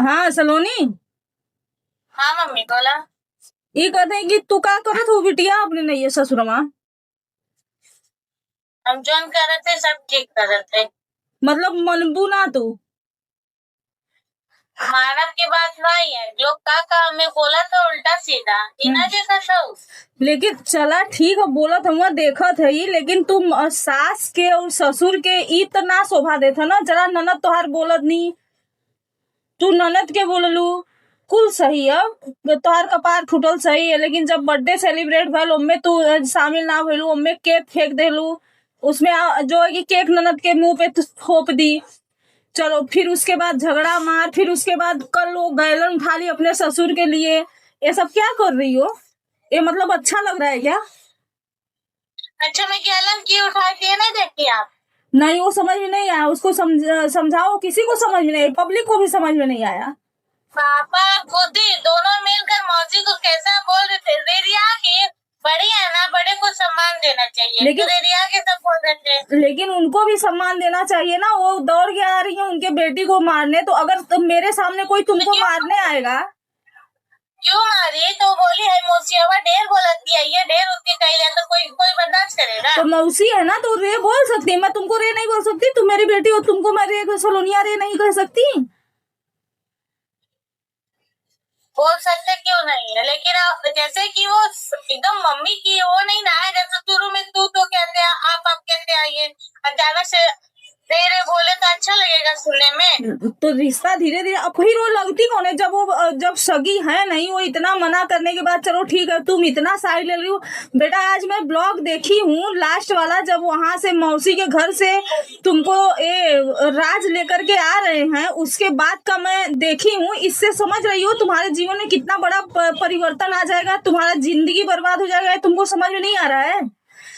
हाँ सलोनी, हाँ मम्मी बोला। ये कहते हैं कि तू का करत हो बिटिया अपने नैया ससुरमा? हम जोन कर रहे थे सब ठीक कर रहे थे। मतलब मनबू ना तू? मानव की बात नहीं है, लोग का हमें बोला तो उल्टा सीधा इना जैसा सब। लेकिन चला ठीक है, बोलत हुआ देखत है, लेकिन तुम सास के और ससुर के ई तो ना शोभा देता ना। जरा ननद तोहार बोलत नहीं, तू ननद के बोललू कुल सही है, तोहार कपार फुटल सही है, लेकिन जब बर्थडे सेलिब्रेट भइल उनमें तू शामिल ना भइलू, उनमें केक फेंक देलू, उसमें जो है कि केक ननद के मुंह पे थोप दी। चलो फिर उसके बाद झगड़ा मार, फिर उसके बाद कल लोग गैलन उठा ली अपने ससुर के लिए। ये सब क्या कर रही हो? ये मतलब अच्छा लग रहा है क्या? अच्छा मैं गैलन की उठाई थी नहीं देखी आप? नहीं, वो समझ में नहीं आया, उसको समझाओ, किसी को समझ में नहीं, पब्लिक को भी समझ में नहीं आया। पापा खुद ही दोनों मिलकर मौसी को कैसा बोल रहे थे, रेरिया के बड़ी है ना, बड़े को सम्मान देना चाहिए, लेकिन रेरिया के सब बोल रहे थे। लेकिन उनको भी सम्मान देना चाहिए ना, वो दौड़ के आ रही है उनके बेटी को मारने, तो अगर मेरे सामने कोई तुमको मारने आएगा। क्यों मारी? तो बोली है मौसियावा ढेर बोलती है, ये ढेर उसके कही तो कोई बर्दाश्त करेगा? तो मौसी है ना, तो रे बोल सकती है, मैं तुमको रे नहीं बोल सकती, तुम मेरी बेटी हो, तुमको मैं रे सलोनिया रे नहीं कह सकती? बोल सकते क्यों नहीं है, लेकिन जैसे कि वो एकदम मम्मी की वो नहीं ना है, जैसे शुरू में तू तो कहते हैं आप कहते आइए, अचानक से तेरे बोले तो अच्छा लगेगा सुनने में। तो रिश्ता धीरे धीरे, अब फिर वो लगती कौन है जब सगी है नहीं, वो इतना मना करने के बाद चलो ठीक है तुम इतना साइड ले रही हो। बेटा आज मैं ब्लॉग देखी हूँ लास्ट वाला, जब वहां से मौसी के घर से तुमको राज लेकर के आ रहे हैं, उसके बाद का मैं देखी हूँ। इससे समझ रही हो तुम्हारे जीवन में कितना बड़ा परिवर्तन आ जाएगा, तुम्हारा जिंदगी बर्बाद हो जाएगा, तुमको समझ में नहीं आ रहा है?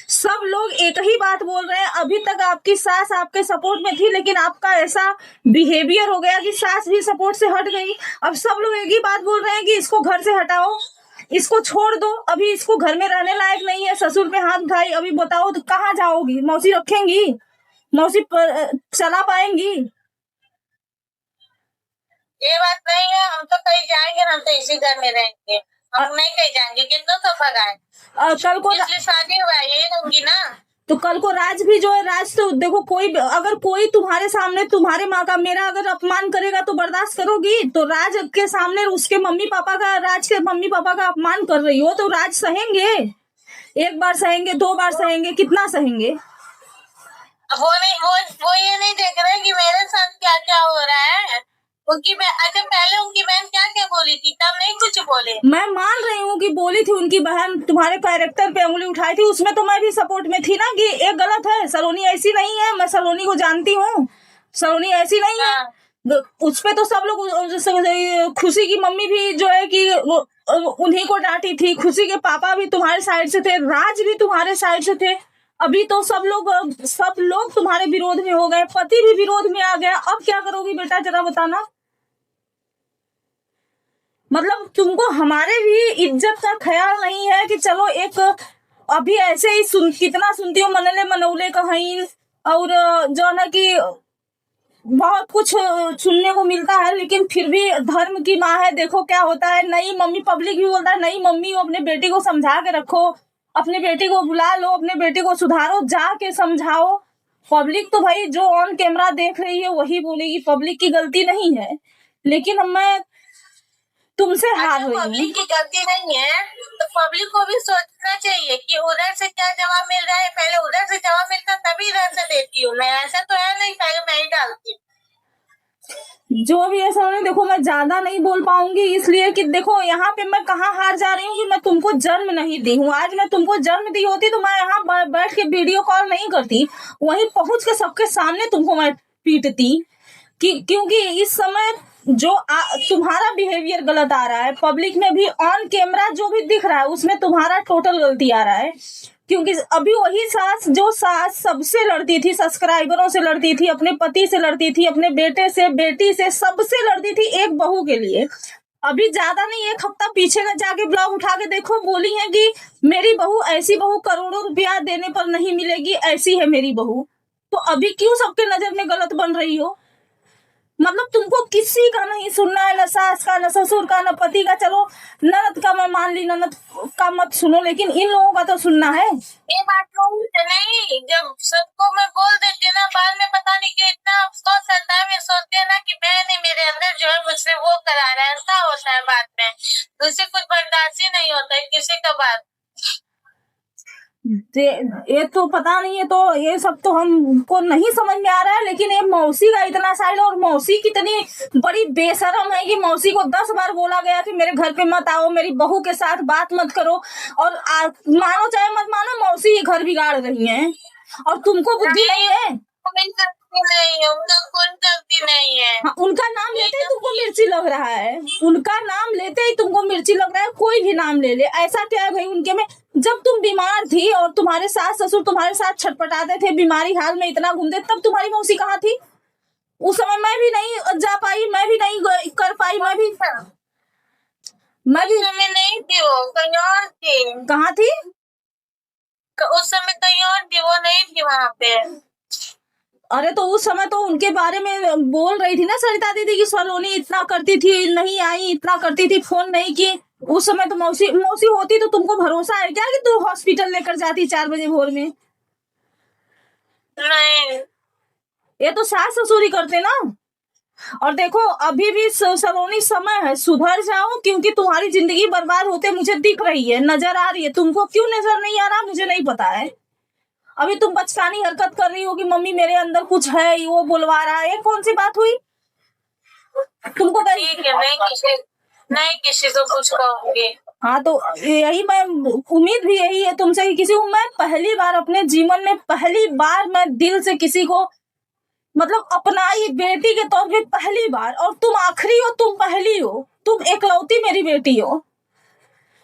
सब लोग एक ही बात बोल रहे हैं, अभी तक आपकी सास आपके सपोर्ट में थी, लेकिन आपका ऐसा बिहेवियर हो गया कि सास भी सपोर्ट से हट गई। अब सब लोग एक ही बात बोल रहे हैं कि इसको घर से हटाओ, इसको छोड़ दो, अभी इसको घर में रहने लायक नहीं है। ससुर पे हाथ उठाई, अभी बताओ तो कहाँ जाओगी? मौसी रखेंगी? मौसी चला पाएंगी? ये बात नहीं है, हम तो कहीं जाएंगे, हम तो इसी घर में रहेंगे, हम नहीं कहीं जाएंगे, कितना तो भगाए। कल को शादी हुआ यही दूंगी ना। तो कल को राज भी जो है, राज तो देखो, अगर कोई तुम्हारे सामने तुम्हारे माँ का मेरा अगर अपमान करेगा तो बर्दाश्त करोगी? तो राज के सामने उसके मम्मी पापा का, राज के मम्मी पापा का अपमान कर रही हो तो राज सहेंगे? एक बार सहेंगे, दो बार सहेंगे, कितना सहेंगे? वो ये नहीं देख रहे कि मेरे साथ क्या क्या हो रहा है। अच्छा पहले उनकी बहन क्या क्या बोली थी, तब नहीं कुछ बोले। मैं मान रही हूँ कि बोली थी उनकी बहन, तुम्हारे कैरेक्टर पे उंगली उठाई थी, उसमें तो मैं भी सपोर्ट में थी ना कि एक गलत है, सलोनी ऐसी नहीं है, मैं सलोनी को जानती हूँ, सलोनी ऐसी नहीं है। उस पे तो सब लोग, खुशी की मम्मी भी जो है कि उन्हीं को डांटी थी, खुशी के पापा भी तुम्हारे साइड से थे, राज भी तुम्हारे साइड से थे। अभी तो सब लोग तुम्हारे विरोध में हो गए, पति भी विरोध में आ गया। अब क्या करोगी बेटा जरा बताना? मतलब तुमको हमारे भी इज्जत का ख्याल नहीं है कि चलो एक अभी ऐसे ही कितना सुनती हूँ मनले मनौले कहीं, और जो ना कि बहुत कुछ सुनने को मिलता है, लेकिन फिर भी धर्म की माँ है, देखो क्या होता है। नई मम्मी, पब्लिक भी बोलता है नई मम्मी हो, अपने बेटी को समझा के रखो, अपने बेटी को बुला लो, अपने बेटी को सुधारो, जाके समझाओ। पब्लिक तो भाई जो ऑन कैमरा देख रही है वही बोलेगी, पब्लिक की गलती नहीं है, लेकिन मैं तुमसे हार हुई। पब्लिक की गलती नहीं है तो पब्लिक को भी सोचना चाहिए कि उधर से क्या जवाब मिल रहा है, पहले उधर से जवाब मिलता तभी इधर से देती हूँ मैं, ऐसा तो है नहीं पहले मैं ही डालती। जो भी ऐसा नहीं, देखो मैं ज्यादा नहीं बोल पाऊंगी, इसलिए कि देखो यहाँ पे मैं कहाँ हार जा रही हूँ कि मैं तुमको जन्म नहीं दी हूँ। आज मैं तुमको जन्म दी होती तो मैं यहाँ बैठ के वीडियो कॉल नहीं करती, वहीं पहुंच के सबके सामने तुमको मैं पीटती, क्योंकि इस समय जो तुम्हारा बिहेवियर गलत आ रहा है, पब्लिक में भी ऑन कैमरा जो भी दिख रहा है उसमें तुम्हारा टोटल गलती आ रहा है। क्योंकि अभी वही सास सबसे लड़ती थी, सब्सक्राइबरों से लड़ती थी, अपने पति से लड़ती थी, अपने बेटे से, बेटी से, सबसे लड़ती थी एक बहू के लिए। अभी ज्यादा नहीं, एक हफ्ता पीछे न जाके ब्लॉग उठा के देखो, बोली है कि मेरी बहू ऐसी बहू करोड़ों रुपया देने पर नहीं मिलेगी, ऐसी है मेरी बहू। तो अभी क्यों सबके नजर में गलत बन रही हो? मतलब तुमको किसी का नहीं सुनना है, न सास का, न ससुर का, न पति का। चलो ननद का मैं मान ली, ननद का मत सुनो, लेकिन इन लोगों का तो सुनना है। ये बात नहीं, जब सबको मैं बोल देती ना, बाद में पता नहीं क्यों इतना अफसोस आता है। मैं सोचती है ना कि बहन मेरे अंदर जो है मुझसे वो करा रहा है, ऐसा होता है बाद में, तो उससे कुछ बर्दाश्त ही नहीं होता है किसी का बात। ये तो पता नहीं है, तो ये सब तो हमको नहीं समझ में आ रहा है। लेकिन ये मौसी का इतना साइड, और मौसी कितनी बड़ी बेशरम है कि मौसी को 10 बार बोला गया कि मेरे घर पे मत आओ, मेरी बहू के साथ बात मत करो, और मानो चाहे मत मानो, मौसी ये घर बिगाड़ रही है, और तुमको बुद्धि नहीं है। नहीं है। हाँ, उनका नाम लेते ही तुमको मिर्ची लग रहा है, उनका नाम लेते ही तुमको मिर्ची लग रहा है। कोई भी नाम ले ले, ऐसा क्या है भाई उनके में? जब तुम बीमार थी और तुम्हारे सास ससुर तुम्हारे साथ छटपटाते थे, बीमारी हाल में इतना घूमते, तब तुम्हारी मौसी कहाँ थी? उस समय मैं भी नहीं जा पाई, मैं भी नहीं कर पाई, मैं भी समय नहीं थी, वो कहीं और थी। कहाँ थी? उस समय कहीं और थी, वो नहीं थी वहाँ पे। अरे तो उस समय तो उनके बारे में बोल रही थी ना सरिता दीदी की सलोनी इतना करती थी, नहीं आई, इतना करती थी, फोन नहीं की। उस समय तो मौसी होती तो तुमको भरोसा है क्या कि तू हॉस्पिटल लेकर जाती 4 बजे भोर में? नहीं, ये तो सास ससुर ही करते ना। और देखो अभी भी सलोनी समय है, सुधर जाओ, क्योंकि तुम्हारी जिंदगी बर्बाद होते मुझे दिख रही है, नजर आ रही है। तुमको क्यों नजर नहीं आ रहा मुझे नहीं पता है। अभी तुम बचकानी हरकत कर रही हो कि मम्मी मेरे अंदर कुछ है, वो बुलवा रहा है। कौन सी बात हुई तुमको? ठीक है, नहीं किसी को कुछ कहूंगी। हाँ तो यही मैं उम्मीद भी यही है तुमसे कि किसी को, मैं पहली बार अपने जीवन में, पहली बार मैं दिल से किसी को मतलब अपनाई बेटी के तौर पे, पहली बार। और तुम आखिरी हो, तुम पहली हो, तुम एकलौती मेरी बेटी हो।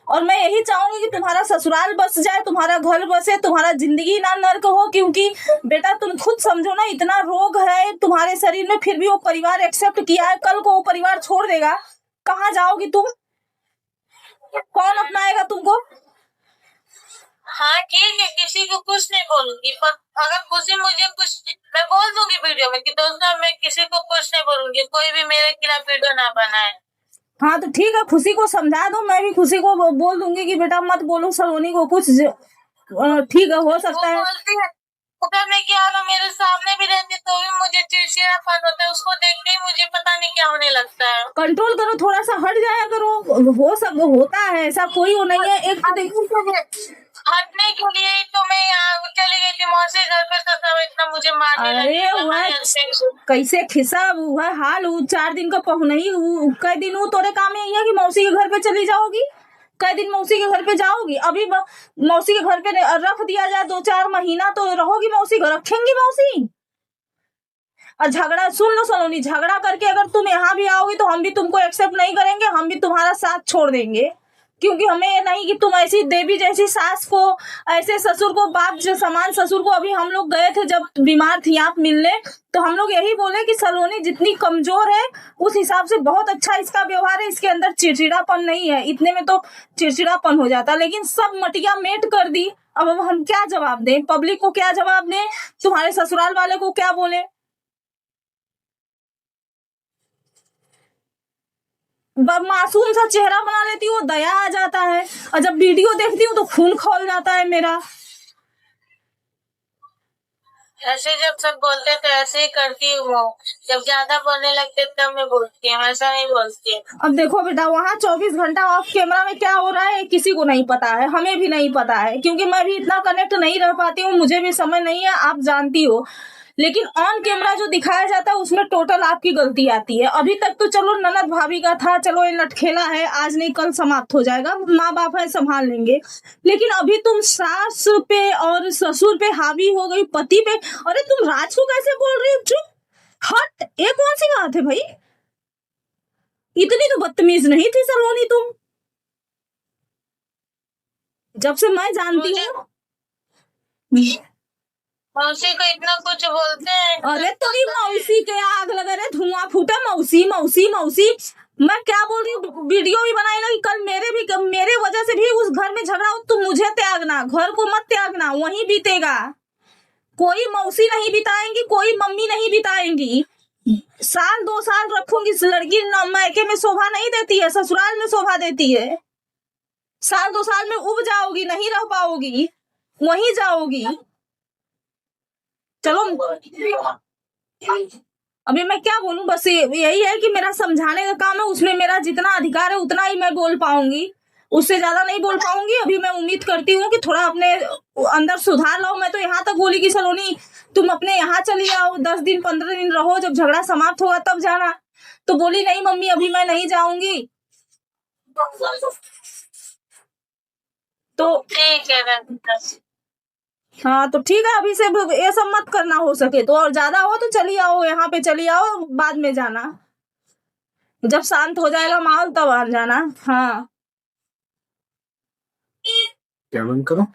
और मैं यही चाहूंगी कि तुम्हारा ससुराल बस जाए, तुम्हारा घर बसे, तुम्हारा जिंदगी ना नर्क हो। क्योंकि बेटा तुम खुद समझो ना, इतना रोग है तुम्हारे शरीर में, फिर भी वो परिवार एक्सेप्ट किया है। कल को वो परिवार छोड़ देगा, कहाँ जाओगी तुम? कौन अपनाएगा तुमको? हाँ ठीक है, किसी को कुछ नहीं बोलूंगी, पर अगर खुशी मुझे कुछ, मैं बोल दूंगी वीडियो में कि दोस्तों मैं किसी को कुछ नहीं बोलूंगी, कोई भी मेरे खिलाफ वीडियो ना बनाए। हाँ तो ठीक है, खुशी को समझा दो, मैं भी खुशी को बोल दूंगी कि बेटा मत बोलो सलोनी को कुछ। ठीक है, हो सकता है। बोलती है मैं क्या ना, मेरे सामने भी रहती तो भी मुझे चिड़चिड़ापन होता है, उसको देखते ही मुझे पता नहीं क्या होने लगता है। कंट्रोल करो, थोड़ा सा हट जाया करो। हो सब होता है ऐसा, कोई वो नहीं है। एक हटने के लिए ही तो मैं यहाँ चली गई थी मौसी घर पे, तो सब इतना मुझे मारने लगे। अरे कैसे खिसा हुआ हाल, 4 दिन का पहुनई, कई दिन वो तोरे काम में है कि मौसी के घर पे चली जाओगी? कई दिन मौसी के घर पे जाओगी? अभी मौसी के घर पे रख दिया जाए 2-4 महीना तो रहोगी मौसी घर? रखेंगी मौसी? और झगड़ा सुन लो सलोनी, झगड़ा करके अगर तुम यहाँ भी आओगी तो हम भी तुमको एक्सेप्ट नहीं करेंगे, हम भी तुम्हारा साथ छोड़ देंगे। क्योंकि हमें ये नहीं कि तुम ऐसी देवी जैसी सास को, ऐसे ससुर को, बाप जो समान ससुर को। अभी हम लोग गए थे जब बीमार थी आप मिलने, तो हम लोग यही बोले कि सलोनी जितनी कमजोर है उस हिसाब से बहुत अच्छा इसका व्यवहार है, इसके अंदर चिड़चिड़ापन नहीं है। इतने में तो चिड़चिड़ापन हो जाता, लेकिन सब मटिया मेट कर दी। अब हम क्या जवाब दें? पब्लिक को क्या जवाब दें? तुम्हारे ससुराल वाले को क्या बोले? मासूम सा चेहरा बना लेती हूँ, दया आ जाता है, और जब वीडियो देखती हूँ तो खून खौल जाता है मेरा। ऐसे जब सब बोलते तो ऐसे ही करती हूँ, जब ज्यादा बोलने लगते तब मैं बोलती हूँ, ऐसा नहीं बोलती। अब देखो बेटा, वहाँ 24 घंटा ऑफ कैमरा में क्या हो रहा है किसी को नहीं पता है, हमें भी नहीं पता है, क्योंकि मैं भी इतना कनेक्ट नहीं रह पाती हूँ, मुझे भी समय नहीं है, आप जानती हो। लेकिन ऑन कैमरा जो दिखाया जाता है उसमें टोटल आपकी गलती आती है। अभी तक तो चलो ननद भाभी का था, चलो ये लटखेला है, आज नहीं कल समाप्त हो जाएगा, माँ बाप है संभाल लेंगे। लेकिन अभी तुम सास पे और ससुर पे हावी हो गई, पति पे। अरे तुम राज को कैसे बोल रही हो? चुप हट, ये कौन सी बात है भाई? इतनी तो बदतमीज नहीं थी सलोनी तुम, जब से मैं जानती हूँ। मौसी को इतना कुछ बोलते हैं। अरे तेरी मौसी के आग लगे रे, धुआं फूटे, मौसी मौसी मौसी। मैं क्या बोल रही हूँ, वीडियो भी बनाई ना कि कल मेरे वजह से भी उस घर में झगड़ा हो, तुम मुझे त्यागना, घर को मत त्यागना, वहीं बीतेगा। कोई मौसी नहीं बिताएंगी, कोई मम्मी नहीं बिताएंगी, साल 2 साल रखूंगी इस लड़की मायके में शोभा नहीं देती है, ससुराल में शोभा देती है। साल 2 साल में उब जाओगी, नहीं रह पाओगी, वहीं जाओगी। चलो अभी मैं क्या बोलूं, बस यही है कि मेरा समझाने का काम है, उसमें मेरा जितना अधिकार है उतना ही मैं बोल पाऊंगी, उससे ज्यादा नहीं बोल पाऊंगी। अभी मैं उम्मीद करती हूँ कि थोड़ा अपने अंदर सुधार लाओ। मैं तो यहाँ तक बोली कि सलोनी तुम अपने यहाँ चली आओ, 10 दिन 15 दिन रहो, जब झगड़ा समाप्त होगा तब जाना। तो बोली नहीं मम्मी अभी मैं नहीं जाऊंगी। तो ठीक है। हाँ तो ठीक है, अभी से ये सब मत करना, हो सके तो, और ज्यादा हो तो चली आओ, यहाँ पे चली आओ, बाद में जाना, जब शांत हो जाएगा माहौल तब आ जाना। हाँ क्या बंद करो?